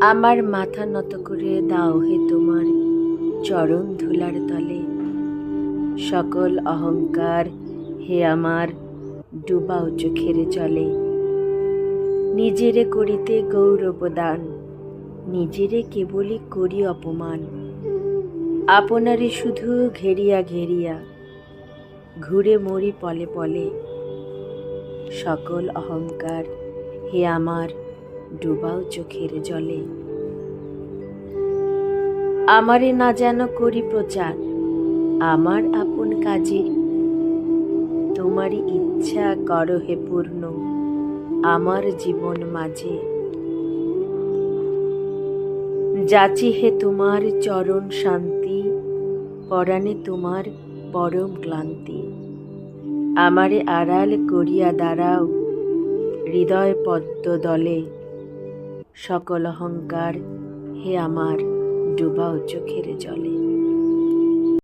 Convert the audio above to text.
আমার মাথা নত করে দাও হে তোমার চরণ ধুলার তলে। সকল অহংকার হে আমার ডুবাও চোখের জলে। নিজেরে করিতে গৌরব দান, নিজেরে কেবলই করি অপমান। আপনারে শুধু ঘেরিয়া ঘেরিয়া ঘুরে মরি পলে পলে। সকল অহংকার হে আমার ডুবাও চোখের জলে। আমারে না যেন করি প্রচার আমার আপন কাজে। তোমারই ইচ্ছা করো হে পূর্ণ আমার জীবন মাঝে। যাচি হে তোমার চরণ শান্তি, পরাণে তোমার পরম ক্লান্তি। আমারে আড়াল করিয়া দাঁড়াও হৃদয় পদ্ম দলে। সকল অহংকার হে আমার ডুবাও চোখের জলে।